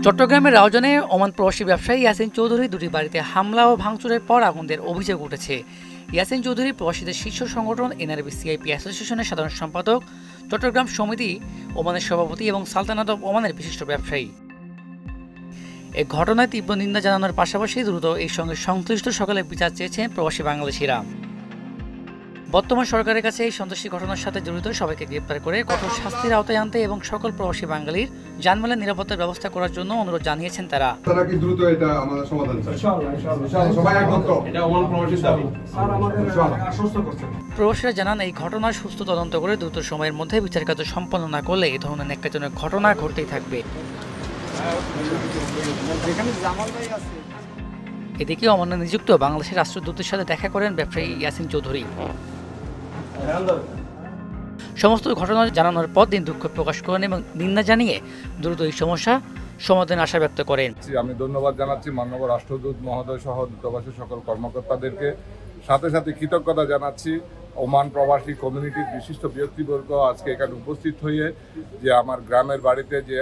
চট্টগ্রামের রাউজানে ওমান প্রবাসী ব্যবসায়ী ইয়াসিন চৌধুরী দুটি বাড়িতে হামলা ও ভাঙচুরের পর আগুনের অভিযোগ উঠেছে। ইয়াসিন চৌধুরী প্রবাসীদের শীর্ষ সংগঠন এনআরবি সিআইপি অ্যাসোসিয়েশনের সাধারণ সম্পাদক, চট্টগ্রাম সমিতি ওমানের সভাপতি এবং সালতানাত অব ওমানের বিশিষ্ট ব্যবসায়ী। এই ঘটনায় তীব্র নিন্দা জানানোর পাশাপাশি দ্রুত এর সঙ্গে সংশ্লিষ্ট সকলের বিচার চেয়েছেন প্রবাসী বাংলাদেশিরা। বর্তমান সরকারের কাছে এই সন্ত্রাসী ঘটনার সাথে জড়িত সবাইকে গ্রেপ্তার করে কঠোর শাস্তির আওতায় আনতে এবং সকল প্রবাসী বাঙালির জানমালের নিরাপত্তার ব্যবস্থা করার জন্য অনুরোধ জানিয়েছেন তারা। কি দ্রুত এটা আমাদের সমাধান চাই? ইনশাআল্লাহ সবাই একমত। এটা ওমান প্রবাসীর দাবি। স্যার আমাদের আশ্বস্ত করছেন। প্রবাসীরা জানান, এই ঘটনার সুস্থ তদন্ত করে দ্রুত সময়ের মধ্যে বিচার কার্য সম্পন্ন না করলে এই ধরনের ন্যাক্কারজনক ঘটনা ঘটতেই থাকবে। এদিকে ওমানে নিযুক্ত বাংলাদেশের রাষ্ট্রদূতের সাথে দেখা করেন ব্যবসায়ী ইয়াসিন চৌধুরী। সমস্ত ঘটনা জানানোর পর দিন দুঃখ প্রকাশ করেন এবং নিন্দা জানিয়ে দ্রুত এই সমস্যা সমাধানের আশা ব্যক্ত করেন। আমি ধন্যবাদ জানাচ্ছি মাননীয় রাষ্ট্রদূত মহোদয় সহ দূতাবাসের সকল কর্মকর্তাদেরকে, সাথে সাথে কৃতজ্ঞতা জানাচ্ছি ওমান প্রবাসী কমিউনিটির বিশিষ্ট ব্যক্তিবর্গ আজকে এখানে উপস্থিত হয়ে যে আমার গ্রামের বাড়িতে যে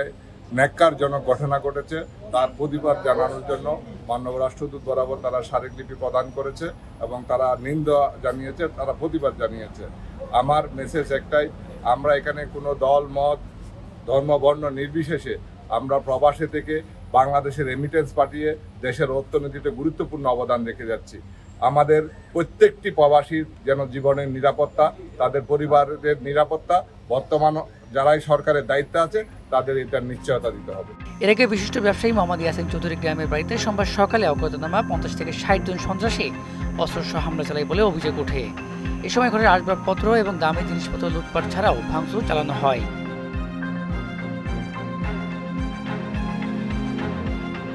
ন্যাক্কারজনক ঘটনা ঘটেছে তার প্রতিবাদ জানানোর জন্য মাননীয় রাষ্ট্রদূত বরাবর তারা স্মারকলিপি প্রদান করেছে এবং তারা নিন্দা জানিয়েছে, তারা প্রতিবাদ জানিয়েছে। আমার মেসেজ একটাই, আমরা এখানে কোনো দল মত ধর্ম বর্ণ নির্বিশেষে আমরা প্রবাসে থেকে বাংলাদেশের রেমিটেন্স পাঠিয়ে দেশের অর্থনীতিতে গুরুত্বপূর্ণ অবদান রেখে যাচ্ছি। আমাদের প্রত্যেকটি প্রবাসীর যেন জীবনের নিরাপত্তা, তাদের পরিবারের নিরাপত্তা বর্তমান যারাই সরকারের দায়িত্বে আছে তাদের এটা নিশ্চয়তা দিতে হবে। এর আগে বিশিষ্ট ব্যবসায়ী মোহাম্মদ ইয়াসিন চৌধুরী গ্রামের বাড়িতে সোমবার সকালে অজ্ঞাতনামা 50 থেকে 60 জন সন্ত্রাসী অস্ত্রসহ হামলা চালায় বলে অভিযোগ ওঠে। এ সময় ঘরের আসবাবপত্র এবং দামি জিনিসপত্র লুটপাট ছাড়াও ভাঙচুর চালানো হয়।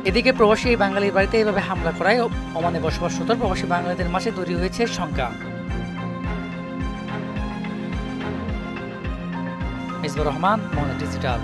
এদিকে প্রবাসী এই বাঙালির বাড়িতে এভাবে হামলা করায় ওমানে বসবাসরত প্রবাসী বাঙালিদের মাঝে তৈরি হয়েছে শঙ্কা। মিসবাহ রহমান, মোহনা ডিজিটাল।